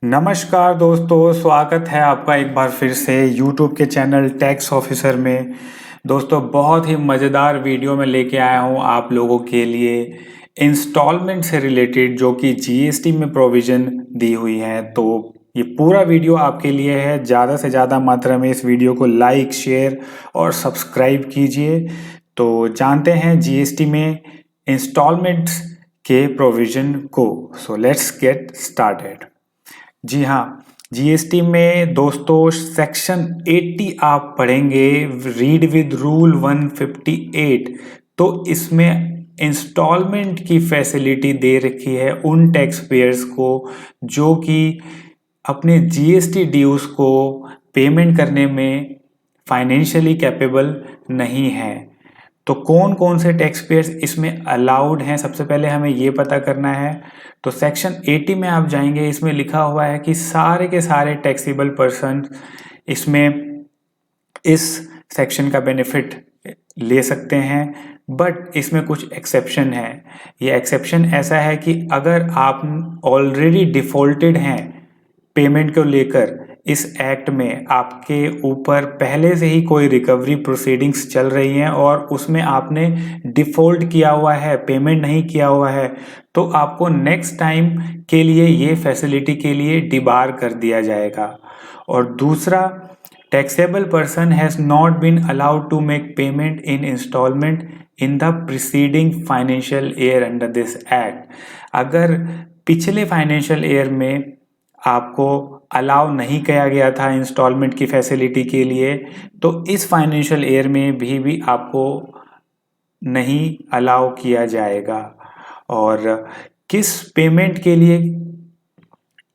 नमस्कार दोस्तों, स्वागत है आपका एक बार फिर से YouTube के चैनल टैक्स ऑफिसर में। दोस्तों, बहुत ही मज़ेदार वीडियो में लेके आया हूँ आप लोगों के लिए इंस्टॉलमेंट से रिलेटेड, जो कि जीएसटी में प्रोविज़न दी हुई है। तो ये पूरा वीडियो आपके लिए है। ज़्यादा से ज़्यादा मात्रा में इस वीडियो को लाइक, शेयर और सब्सक्राइब कीजिए। तो जानते हैं जीएसटी में इंस्टॉलमेंट्स के प्रोविज़न को। So let's get started. जी हाँ, जीएसटी में दोस्तों सेक्शन 80 आप पढ़ेंगे, रीड विद रूल 158। तो इसमें इंस्टॉलमेंट की फैसिलिटी दे रखी है उन टैक्स पेयर्स को जो कि अपने जीएसटी ड्यूज को पेमेंट करने में फाइनेंशियली कैपेबल नहीं है। तो कौन कौन से टैक्स पेयर्स इसमें अलाउड हैं, सबसे पहले हमें ये पता करना है। तो सेक्शन 80 में आप जाएंगे, इसमें लिखा हुआ है कि सारे के सारे टैक्सेबल पर्सन इसमें इस सेक्शन का बेनिफिट ले सकते हैं। बट इसमें कुछ एक्सेप्शन है। ये एक्सेप्शन ऐसा है कि अगर आप ऑलरेडी डिफॉल्टेड हैं पेमेंट को लेकर, इस एक्ट में आपके ऊपर पहले से ही कोई रिकवरी प्रोसीडिंग्स चल रही हैं और उसमें आपने डिफ़ॉल्ट किया हुआ है, पेमेंट नहीं किया हुआ है, तो आपको नेक्स्ट टाइम के लिए ये फैसिलिटी के लिए डिबार कर दिया जाएगा। और दूसरा, taxable person has not been allowed to make payment in instalment in the preceding financial year under this act. अगर पिछले फाइनेंशियल ईयर में आपको अलाउ नहीं किया गया था इंस्टॉलमेंट की फैसिलिटी के लिए, तो इस फाइनेंशियल ईयर में भी आपको नहीं अलाउ किया जाएगा। और किस पेमेंट के लिए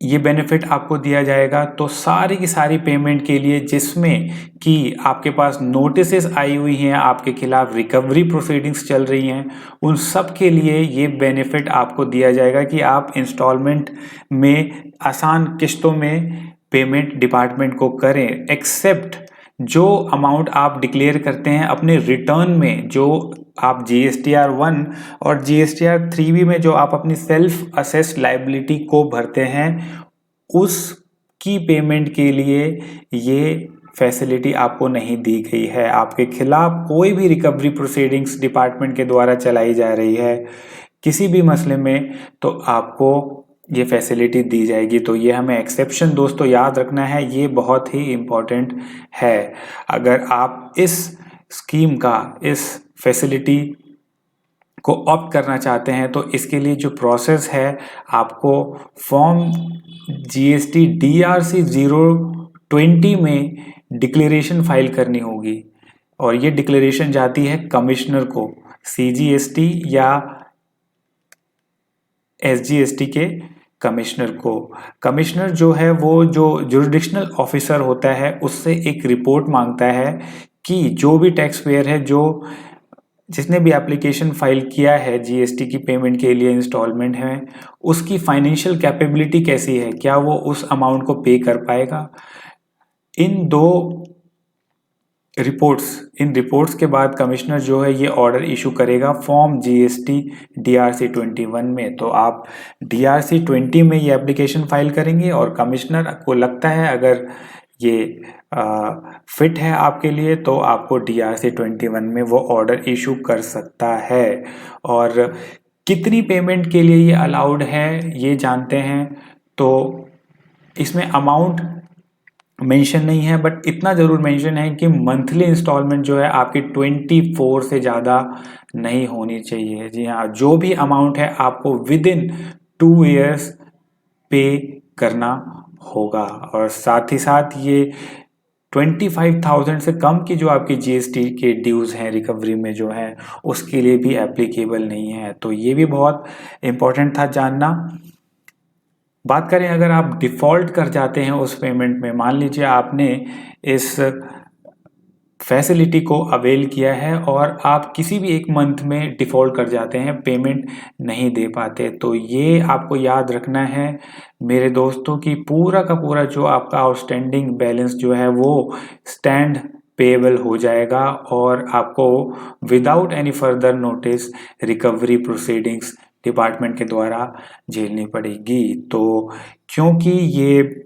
ये बेनिफिट आपको दिया जाएगा? तो सारी की सारी पेमेंट के लिए जिसमें कि आपके पास नोटिसेस आई हुई हैं, आपके खिलाफ रिकवरी प्रोसीडिंग्स चल रही हैं, उन सब के लिए ये बेनिफिट आपको दिया जाएगा कि आप इंस्टॉलमेंट में आसान किस्तों में पेमेंट डिपार्टमेंट को करें। एक्सेप्ट जो अमाउंट आप डिक्लेयर करते हैं अपने रिटर्न में, जो आप GSTR 1 और GSTR 3B में जो आप अपनी सेल्फ असेस्ड लाइबिलिटी को भरते हैं, उसकी पेमेंट के लिए ये फैसिलिटी आपको नहीं दी गई है। आपके खिलाफ कोई भी रिकवरी प्रोसीडिंग्स डिपार्टमेंट के द्वारा चलाई जा रही है किसी भी मसले में, तो आपको ये फैसिलिटी दी जाएगी। तो ये हमें एक्सेप्शन दोस्तों याद रखना है, ये बहुत ही इम्पोर्टेंट है। अगर आप इस स्कीम का, इस फैसिलिटी को ऑप्ट करना चाहते हैं, तो इसके लिए जो प्रोसेस है, आपको फॉर्म GST DRC 020 में डिक्लेरेशन फाइल करनी होगी। और ये डिक्लेरेशन जाती है कमिश्नर को, CGST या SGST के कमिश्नर को। कमिश्नर जो है वो जो जुरिडिक्शनल ऑफिसर होता है, उससे एक रिपोर्ट मांगता है कि जो भी टैक्स पेयर है, जो जिसने भी एप्लीकेशन फाइल किया है GST की पेमेंट के लिए, इंस्टॉलमेंट है, उसकी फाइनेंशियल कैपेबिलिटी कैसी है, क्या वो उस अमाउंट को पे कर पाएगा। इन रिपोर्ट्स के बाद कमिश्नर जो है ये ऑर्डर इशू करेगा फॉर्म GST DRC 21 में। तो आप DRC 20 में ये एप्लीकेशन फाइल करेंगे और कमिश्नर को लगता है अगर ये फिट है आपके लिए, तो आपको DRC 21 में वो ऑर्डर इशू कर सकता है। और कितनी पेमेंट के लिए ये अलाउड है ये जानते हैं। तो इसमें अमाउंट मेंशन नहीं है, बट इतना ज़रूर मेंशन है कि मंथली इंस्टॉलमेंट जो है आपकी 24 से ज़्यादा नहीं होनी चाहिए। जी हाँ, जो भी अमाउंट है आपको विद इन 2 ईयर्स पे करना होगा। और साथ ही साथ ये 25,000 से कम की जो आपकी GST के ड्यूज़ हैं रिकवरी में जो है, उसके लिए भी एप्लीकेबल नहीं है। तो ये भी बहुत इम्पोर्टेंट था जानना। बात करें, अगर आप डिफ़ॉल्ट कर जाते हैं उस पेमेंट में, मान लीजिए आपने इस फैसिलिटी को अवेल किया है और आप किसी भी एक मंथ में डिफ़ॉल्ट कर जाते हैं, पेमेंट नहीं दे पाते, तो ये आपको याद रखना है मेरे दोस्तों कि पूरा का पूरा जो आपका आउटस्टैंडिंग बैलेंस जो है वो स्टैंड पेएबल हो जाएगा और आपको without any further notice recovery proceedings department के द्वारा झेलनी पड़ेगी। तो क्योंकि ये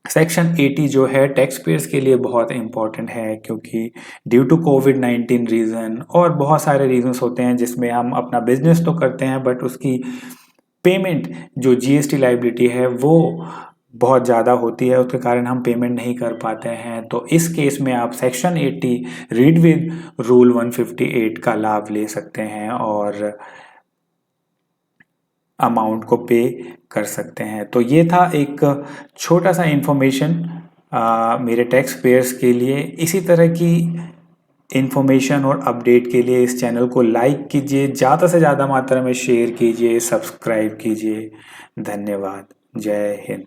सेक्शन 80 जो है टैक्स पेयर्स के लिए बहुत इम्पॉर्टेंट है, क्योंकि ड्यू टू कोविड-19 रीज़न और बहुत सारे रीजंस होते हैं जिसमें हम अपना बिजनेस तो करते हैं बट उसकी पेमेंट जो जीएसटी लाइबिलिटी है वो बहुत ज़्यादा होती है, उसके कारण हम पेमेंट नहीं कर पाते हैं। तो इस केस में आप सेक्शन 80 रीड विद रूल 158 का लाभ ले सकते हैं और अमाउंट को पे कर सकते हैं। तो ये था एक छोटा सा इंफॉर्मेशन मेरे टैक्स पेयर्स के लिए। इसी तरह की इंफॉर्मेशन और अपडेट के लिए इस चैनल को लाइक कीजिए, ज़्यादा से ज़्यादा मात्रा में शेयर कीजिए, सब्सक्राइब कीजिए। धन्यवाद। जय हिंद।